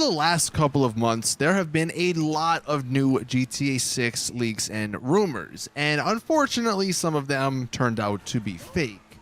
the last couple of months, there have been a lot of new GTA 6 leaks and rumors, and unfortunately some of them turned out to be fake.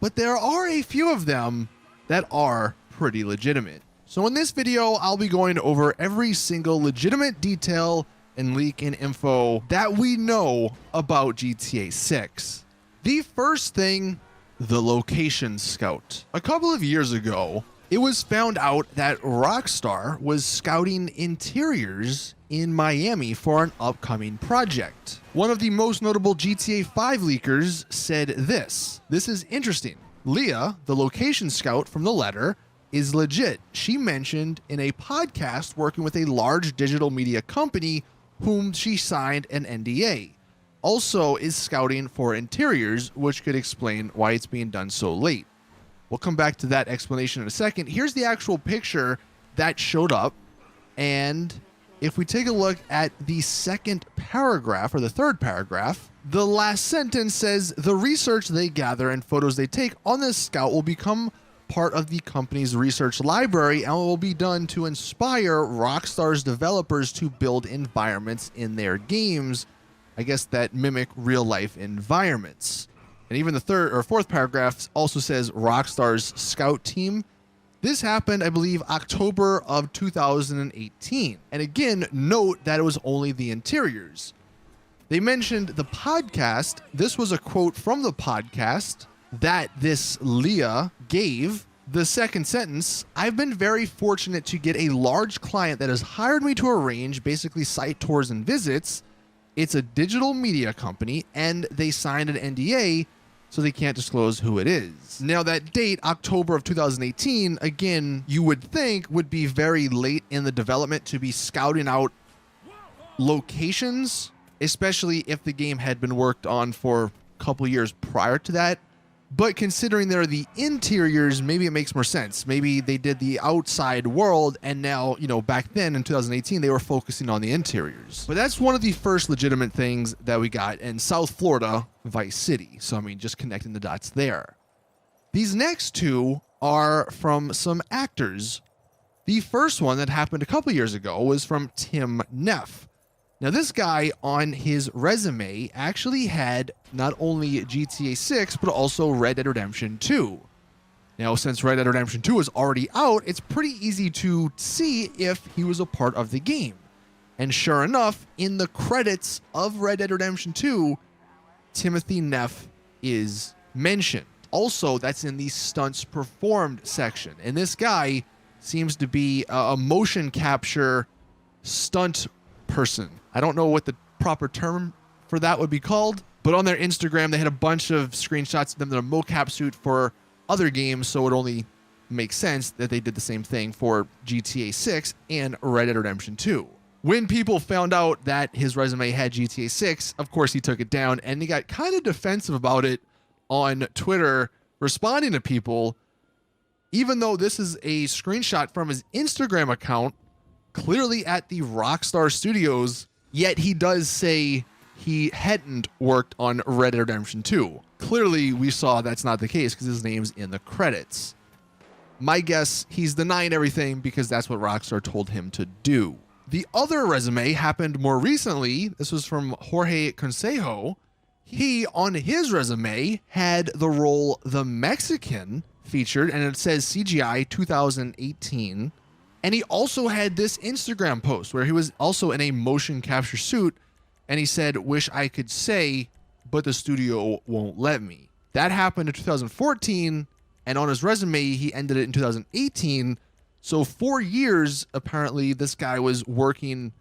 But there are a few of them that are pretty legitimate. So in this video, I'll be going over every single legitimate detail and leak and info that we know about GTA 6. The first thing, the location scout. A couple of years ago, it was found out that Rockstar was scouting interiors in Miami for an upcoming project. One of the most notable GTA 5 leakers said this. This is interesting. Leah, the location scout from the letter, is legit. She mentioned in a podcast working with a large digital media company whom she signed an NDA. Also is scouting for interiors, which could explain why it's being done so late. We'll come back to that explanation in a second. Here's the actual picture that showed up. And if we take a look at the second paragraph, or the third paragraph, the last sentence says, the research they gather and photos they take on this scout will become part of the company's research library and will be done to inspire Rockstar's developers to build environments in their games, I guess, that mimic real life environments. And even the third or fourth paragraph also says Rockstar's scout team. This happened, I believe, October of 2018. And again, note that it was only the interiors. They mentioned the podcast. This was a quote from the podcast that this Leah gave. The second sentence, I've been very fortunate to get a large client that has hired me to arrange basically site tours and visits. It's a digital media company and they signed an NDA, so they can't disclose who it is. Now that date, October of 2018, again, you would think would be very late in the development to be scouting out locations, especially if the game had been worked on for a couple years prior to that. But considering they're the interiors, maybe it makes more sense. Maybe they did the outside world and now, back then in 2018, they were focusing on the interiors. But that's one of the first legitimate things that we got in South Florida, Vice City. So, just connecting the dots there. These next two are from some actors. The first one that happened a couple years ago was from Tim Neff. Now, this guy on his resume actually had not only GTA 6, but also Red Dead Redemption 2. Now, since Red Dead Redemption 2 is already out, it's pretty easy to see if he was a part of the game. And sure enough, in the credits of Red Dead Redemption 2, Timothy Neff is mentioned. Also, that's in the stunts performed section. And this guy seems to be a motion capture stunt person. I don't know what the proper term for that would be called, but on their Instagram, they had a bunch of screenshots of them in a mocap suit for other games, so it only makes sense that they did the same thing for GTA 6 and Red Dead Redemption 2. When people found out that his resume had GTA 6, of course he took it down, and he got kind of defensive about it on Twitter, responding to people, even though this is a screenshot from his Instagram account, clearly at the Rockstar Studios, yet he does say he hadn't worked on Red Dead Redemption 2. Clearly, we saw that's not the case because his name's in the credits. My guess, he's denying everything because that's what Rockstar told him to do. The other resume happened more recently. This was from Jorge Consejo. He, on his resume, had the role The Mexican featured, and it says CGI 2018. And he also had this Instagram post where he was also in a motion capture suit, and he said, wish I could say, but the studio won't let me. That happened in 2014, and on his resume, he ended it in 2018. So 4 years, apparently, this guy was working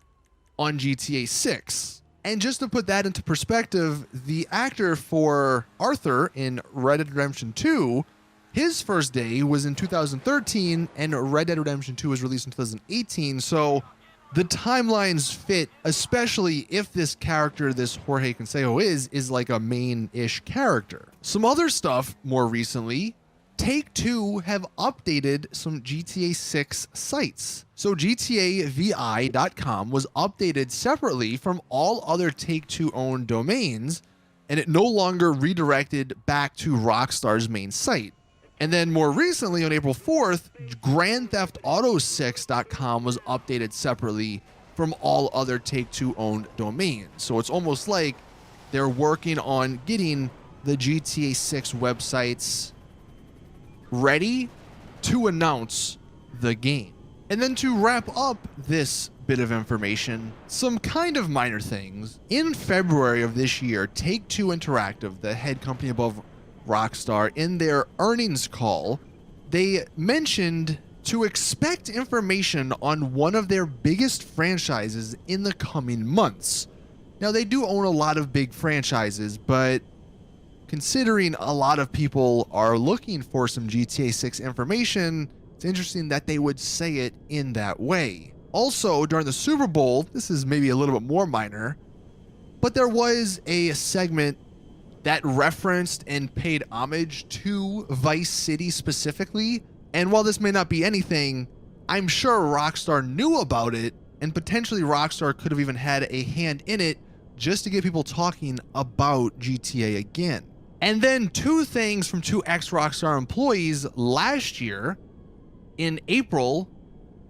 on GTA 6. And just to put that into perspective, the actor for Arthur in Red Dead Redemption 2, his first day was in 2013, and Red Dead Redemption 2 was released in 2018, so the timelines fit, especially if this character, this Jorge Consejo is like a main-ish character. Some other stuff more recently, Take-Two have updated some GTA 6 sites. So GTAVI.com was updated separately from all other Take-Two owned domains, and it no longer redirected back to Rockstar's main site. And then more recently on April 4th, GrandTheftAuto6.com was updated separately from all other Take-Two owned domains. So it's almost like they're working on getting the GTA 6 websites ready to announce the game. And then to wrap up this bit of information, some kind of minor things. In February of this year, Take-Two Interactive, the head company above Rockstar, in their earnings call, they mentioned to expect information on one of their biggest franchises in the coming months. Now, they do own a lot of big franchises, but considering a lot of people are looking for some GTA 6 information, it's interesting that they would say it in that way. Also, during the Super Bowl, this is maybe a little bit more minor, but there was a segment that referenced and paid homage to Vice City specifically. And while this may not be anything, I'm sure Rockstar knew about it, and potentially Rockstar could have even had a hand in it just to get people talking about GTA again. And then two things from two ex-Rockstar employees last year. In April,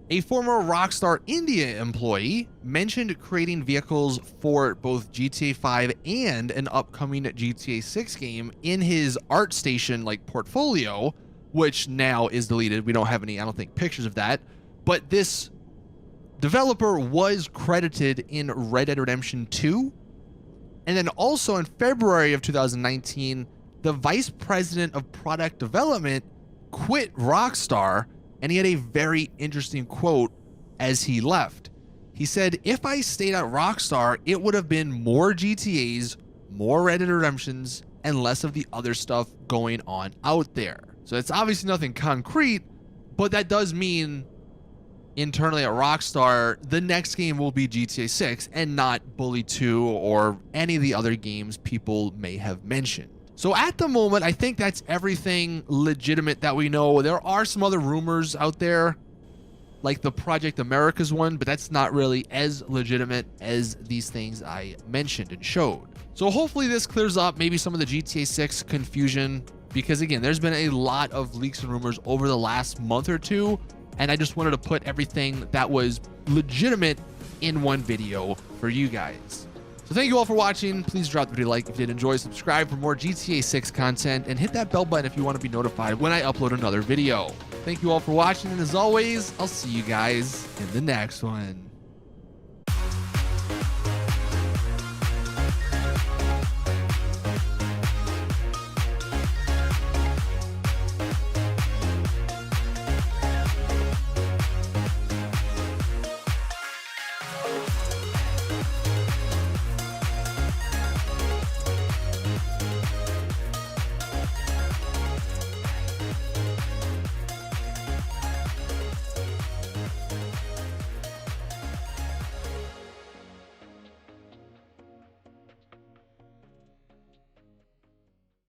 a former Rockstar India employee mentioned creating vehicles for both GTA 5 and an upcoming GTA 6 game in his ArtStation portfolio, which now is deleted. We don't have any, I don't think, pictures of that. But this developer was credited in Red Dead Redemption 2. And then also in February of 2019, the vice president of product development quit Rockstar, and he had a very interesting quote as he left. He said, "If I stayed at Rockstar, it would have been more GTAs, more Red Dead Redemptions, and less of the other stuff going on out there." So it's obviously nothing concrete, but that does mean internally at Rockstar, the next game will be GTA 6 and not Bully 2 or any of the other games people may have mentioned. So at the moment, I think that's everything legitimate that we know. There are some other rumors out there, like the Project Americas one, but that's not really as legitimate as these things I mentioned and showed. So hopefully this clears up maybe some of the GTA 6 confusion, because again, there's been a lot of leaks and rumors over the last month or two, and I just wanted to put everything that was legitimate in one video for you guys. So thank you all for watching. Please drop the video a like if you did enjoy, subscribe for more GTA 6 content, and hit that bell button if you want to be notified when I upload another video. Thank you all for watching, and as always, I'll see you guys in the next one.